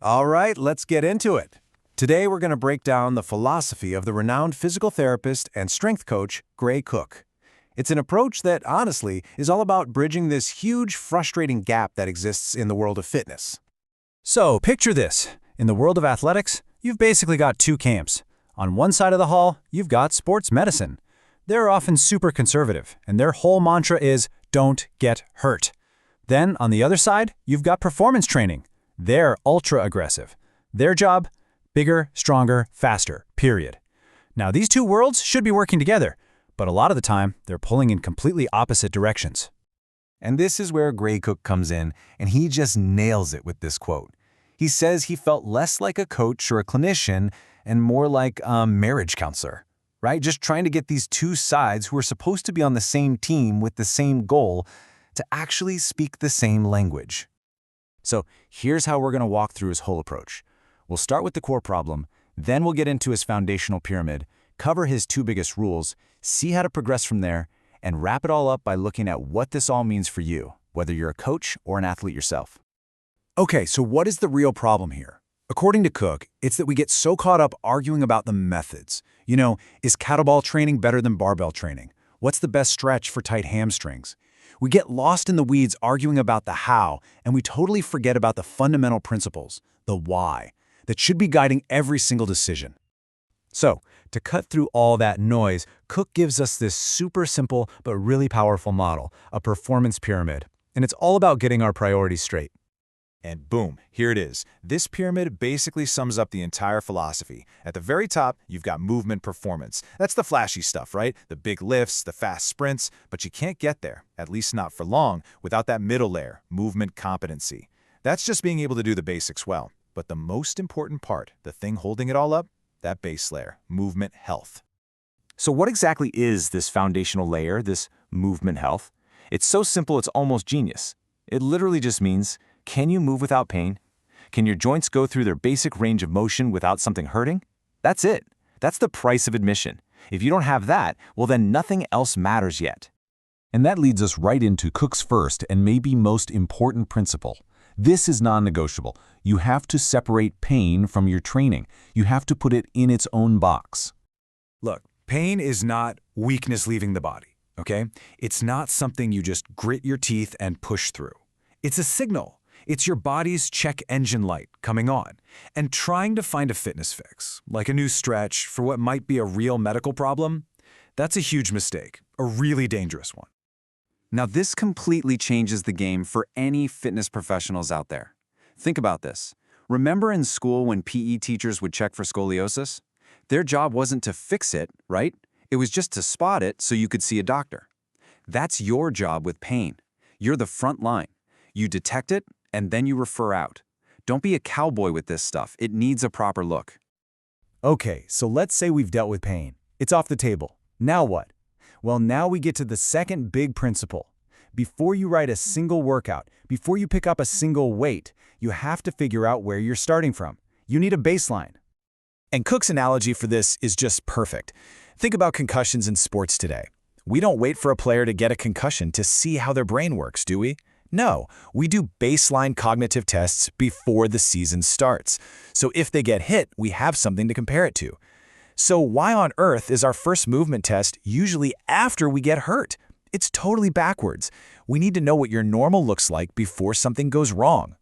All right, let's get into it. Today we're going to break down the philosophy of the renowned physical therapist and strength coach, Gray Cook. It's an approach that, honestly, is all about bridging this huge, frustrating gap that exists in the world of fitness. So, picture this. In the world of athletics, you've basically got two camps. On one side of the hall, you've got sports medicine. They're often super conservative, and their whole mantra is, don't get hurt. Then, on the other side, you've got performance training. They're ultra-aggressive. Their job? Bigger, stronger, faster, period. Now, these two worlds should be working together, but a lot of the time, they're pulling in completely opposite directions. And this is where Gray Cook comes in, and he just nails it with this quote. He says he felt less like a coach or a clinician and more like a marriage counselor, right? Just trying to get these two sides who are supposed to be on the same team with the same goal to actually speak the same language. So here's how we're going to walk through his whole approach. We'll start with the core problem, then we'll get into his foundational pyramid, cover his two biggest rules, see how to progress from there, and wrap it all up by looking at what this all means for you, whether you're a coach or an athlete yourself. Okay, so what is the real problem here? According to Cook, it's that we get so caught up arguing about the methods. You know, is kettlebell training better than barbell training? What's the best stretch for tight hamstrings? We get lost in the weeds arguing about the how, and we totally forget about the fundamental principles, the why, that should be guiding every single decision. So, to cut through all that noise, Cook gives us this super simple but really powerful model, a performance pyramid. And it's all about getting our priorities straight. And boom, here it is. This pyramid basically sums up the entire philosophy. At the very top, you've got movement performance. That's the flashy stuff, right? The big lifts, the fast sprints, but you can't get there, at least not for long, without that middle layer, movement competency. That's just being able to do the basics well. But the most important part, the thing holding it all up, that base layer, movement health. So what exactly is this foundational layer, this movement health? It's so simple it's almost genius. It literally just means, can you move without pain? Can your joints go through their basic range of motion without something hurting? That's it. That's the price of admission. If you don't have that, well then nothing else matters yet. And that leads us right into Cook's first and maybe most important principle. This is non-negotiable. You have to separate pain from your training. You have to put it in its own box. Look, pain is not weakness leaving the body, okay? It's not something you just grit your teeth and push through. It's a signal. It's your body's check engine light coming on. And trying to find a fitness fix, like a new stretch for what might be a real medical problem, that's a huge mistake, a really dangerous one. Now this completely changes the game for any fitness professionals out there. Think about this. Remember in school when PE teachers would check for scoliosis? Their job wasn't to fix it, right? It was just to spot it so you could see a doctor. That's your job with pain. You're the front line. You detect it, and then you refer out. Don't be a cowboy with this stuff. It needs a proper look. Okay, so let's say we've dealt with pain. It's off the table. Now what? Well, now we get to the second big principle. Before you write a single workout, before you pick up a single weight, you have to figure out where you're starting from. You need a baseline. And Cook's analogy for this is just perfect. Think about concussions in sports today. We don't wait for a player to get a concussion to see how their brain works, do we? No, we do baseline cognitive tests before the season starts. So if they get hit, we have something to compare it to. So why on earth is our first movement test usually after we get hurt? It's totally backwards. We need to know what your normal looks like before something goes wrong.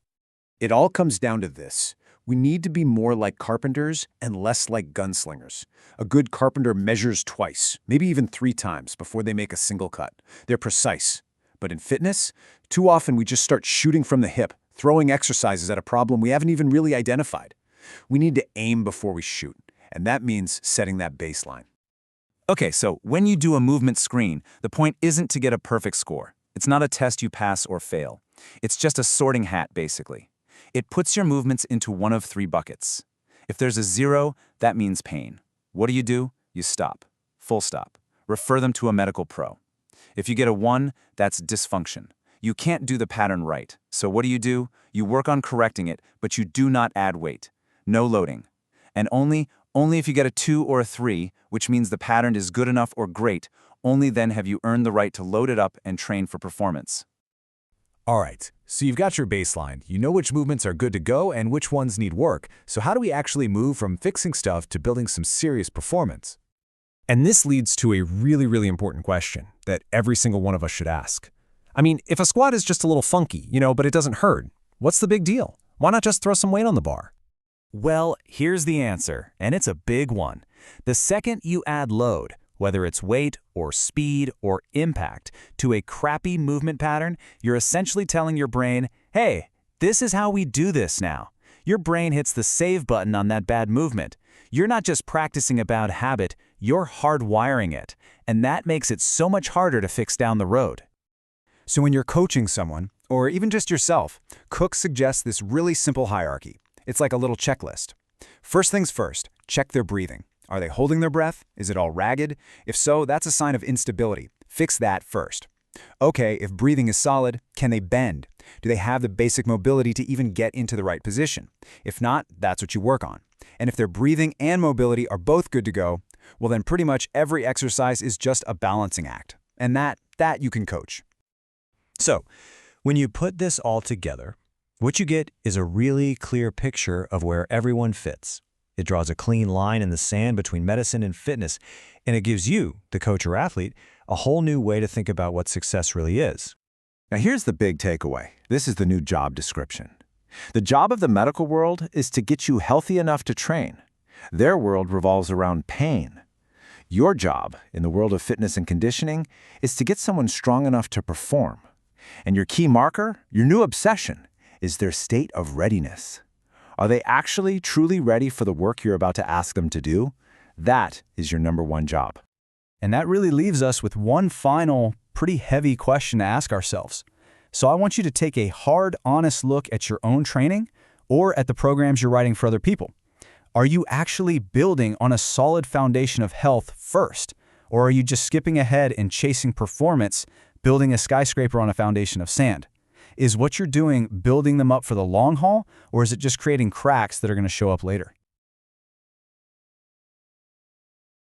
It all comes down to this. We need to be more like carpenters and less like gunslingers. A good carpenter measures twice, maybe even 3 times before they make a single cut. They're precise. But in fitness, too often we just start shooting from the hip, throwing exercises at a problem we haven't even really identified. We need to aim before we shoot, and that means setting that baseline. Okay, so when you do a movement screen, the point isn't to get a perfect score. It's not a test you pass or fail. It's just a sorting hat, basically. It puts your movements into one of 3 buckets. If there's a 0, that means pain. What do? You stop. Full stop. Refer them to a medical pro. If you get a 1, that's dysfunction. You can't do the pattern right. So what do? You work on correcting it, but you do not add weight. No loading. And only if you get a 2 or a 3, which means the pattern is good enough or great, only then have you earned the right to load it up and train for performance. All right, so you've got your baseline. You know which movements are good to go and which ones need work. So how do we actually move from fixing stuff to building some serious performance? And this leads to a really important question that every single one of us should ask. I mean, if a squat is just a little funky, but it doesn't hurt, what's the big deal? Why not just throw some weight on the bar? Well, here's the answer, and it's a big one. The second you add load, whether it's weight or speed or impact, to a crappy movement pattern, you're essentially telling your brain, hey, this is how we do this now. Your brain hits the save button on that bad movement. You're not just practicing a bad habit, you're hardwiring it, and that makes it so much harder to fix down the road. So when you're coaching someone, or even just yourself, Cook suggests this really simple hierarchy. It's like a little checklist. First things first, check their breathing. Are they holding their breath? Is it all ragged? If so, that's a sign of instability. Fix that first. Okay, if breathing is solid, can they bend? Do they have the basic mobility to even get into the right position? If not, that's what you work on. And if their breathing and mobility are both good to go, well then pretty much every exercise is just a balancing act. And that you can coach. So, when you put this all together, what you get is a really clear picture of where everyone fits. It draws a clean line in the sand between medicine and fitness, and it gives you, the coach or athlete, a whole new way to think about what success really is. Now here's the big takeaway. This is the new job description. The job of the medical world is to get you healthy enough to train. Their world revolves around pain. Your job, in the world of fitness and conditioning, is to get someone strong enough to perform. And your key marker, your new obsession, is their state of readiness. Are they actually truly ready for the work you're about to ask them to do? That is your number one job. And that really leaves us with one final, pretty heavy question to ask ourselves. So I want you to take a hard, honest look at your own training or at the programs you're writing for other people. Are you actually building on a solid foundation of health first? Or are you just skipping ahead and chasing performance, building a skyscraper on a foundation of sand? Is what you're doing building them up for the long haul, or is it just creating cracks that are going to show up later?